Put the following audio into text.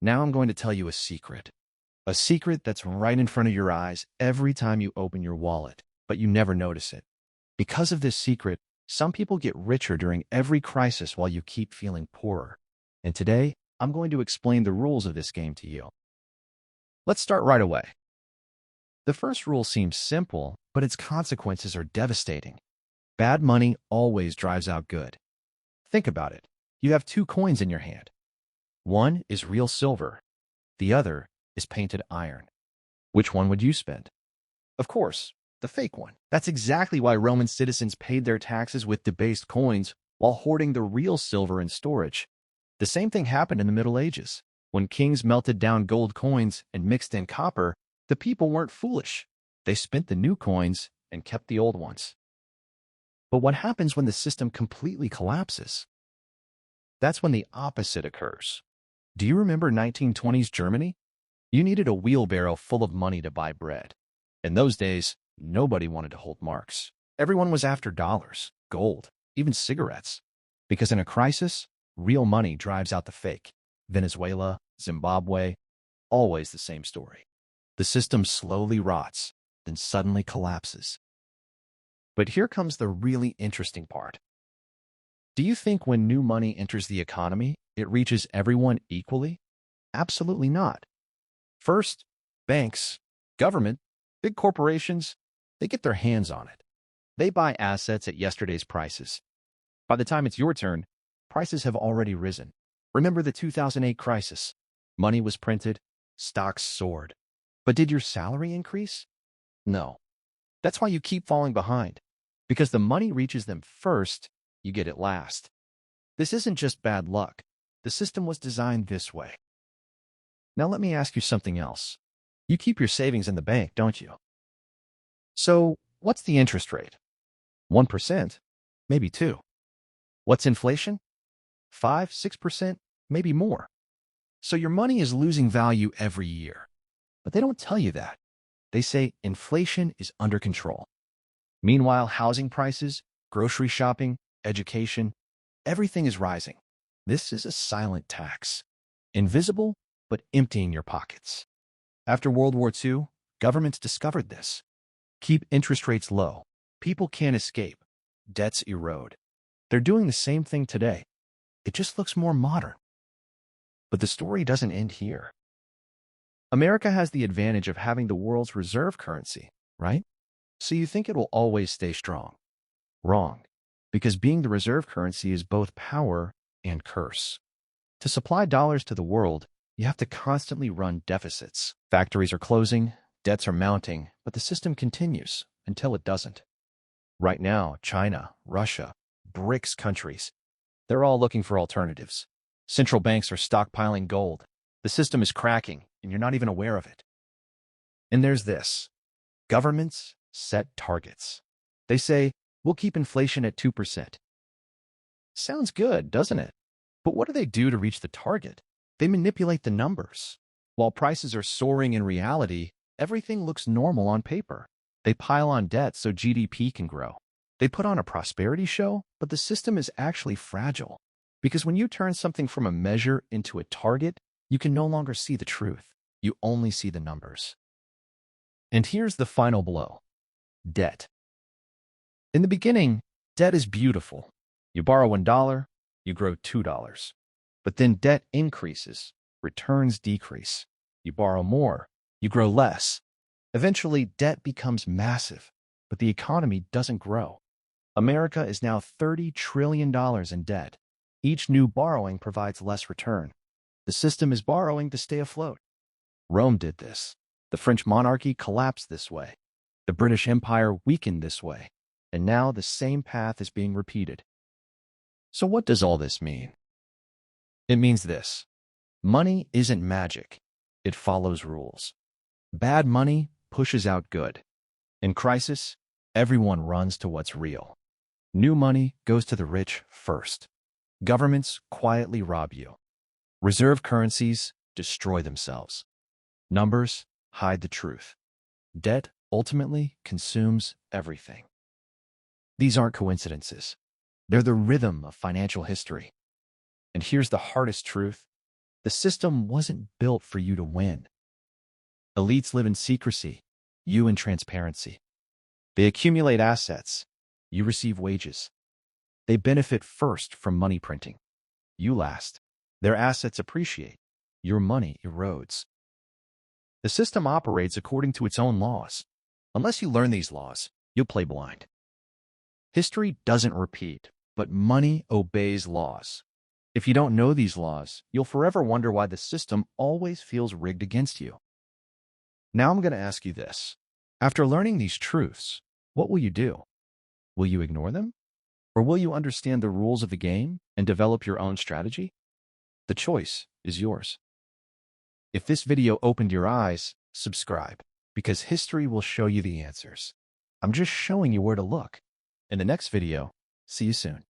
Now I'm going to tell you a secret. A secret that's right in front of your eyes every time you open your wallet, but you never notice it. Because of this secret, some people get richer during every crisis while you keep feeling poorer. And today, I'm going to explain the rules of this game to you. Let's start right away. The first rule seems simple, but its consequences are devastating. Bad money always drives out good. Think about it. You have two coins in your hand. One is real silver. The other is painted iron. Which one would you spend? Of course, the fake one. That's exactly why Roman citizens paid their taxes with debased coins while hoarding the real silver in storage. The same thing happened in the Middle Ages. When kings melted down gold coins and mixed in copper, the people weren't foolish. They spent the new coins and kept the old ones. But what happens when the system completely collapses? That's when the opposite occurs. Do you remember 1920s Germany? You needed a wheelbarrow full of money to buy bread. In those days, nobody wanted to hold marks. Everyone was after dollars, gold, even cigarettes. Because in a crisis, real money drives out the fake. Venezuela, Zimbabwe, always the same story. The system slowly rots, then suddenly collapses. But here comes the really interesting part. Do you think when new money enters the economy, it reaches everyone equally? Absolutely not. First, banks, government, big corporations, they get their hands on it. They buy assets at yesterday's prices. By the time it's your turn, prices have already risen. Remember the 2008 crisis? Money was printed, stocks soared. But did your salary increase? No. That's why you keep falling behind. Because the money reaches them first, you get it last. This isn't just bad luck. The system was designed this way. Now let me ask you something else. You keep your savings in the bank, don't you? So what's the interest rate? 1%? Maybe 2. What's inflation? 5, 6%? Maybe more. So your money is losing value every year. But they don't tell you that. They say inflation is under control. Meanwhile, housing prices, grocery shopping, education, everything is rising. This is a silent tax. Invisible, but emptying your pockets. After World War II, governments discovered this. Keep interest rates low. People can't escape. Debts erode. They're doing the same thing today. It just looks more modern. But the story doesn't end here. America has the advantage of having the world's reserve currency, right? So you think it will always stay strong. Wrong. Because being the reserve currency is both power and curse. To supply dollars to the world, you have to constantly run deficits. Factories are closing, debts are mounting, but the system continues until it doesn't. Right now, China, Russia, BRICS countries, they're all looking for alternatives. Central banks are stockpiling gold. The system is cracking, and you're not even aware of it. And there's this. Governments set targets. They say, we'll keep inflation at 2%. Sounds good, doesn't it? But what do they do to reach the target? They manipulate the numbers. While prices are soaring in reality, everything looks normal on paper. They pile on debt so GDP can grow. They put on a prosperity show, but the system is actually fragile. Because when you turn something from a measure into a target, you can no longer see the truth. You only see the numbers. And here's the final blow. Debt. In the beginning, debt is beautiful. You borrow $1, you grow $2. But then debt increases, returns decrease. You borrow more, you grow less. Eventually, debt becomes massive, but the economy doesn't grow. America is now $30 trillion in debt. Each new borrowing provides less return. The system is borrowing to stay afloat. Rome did this. The French monarchy collapsed this way. The British Empire weakened this way. And now the same path is being repeated. So what does all this mean? It means this. Money isn't magic. It follows rules. Bad money pushes out good. In crisis, everyone runs to what's real. New money goes to the rich first. Governments quietly rob you. Reserve currencies destroy themselves. Numbers hide the truth. Debt ultimately consumes everything. These aren't coincidences. They're the rhythm of financial history. And here's the hardest truth. The system wasn't built for you to win. Elites live in secrecy, you in transparency. They accumulate assets, you receive wages. They benefit first from money printing, you last. Their assets appreciate, your money erodes. The system operates according to its own laws. Unless you learn these laws, you'll play blind. History doesn't repeat, but money obeys laws. If you don't know these laws, you'll forever wonder why the system always feels rigged against you. Now I'm going to ask you this. After learning these truths, what will you do? Will you ignore them? Or will you understand the rules of the game and develop your own strategy? The choice is yours. If this video opened your eyes, subscribe, because history will show you the answers. I'm just showing you where to look. In the next video, see you soon.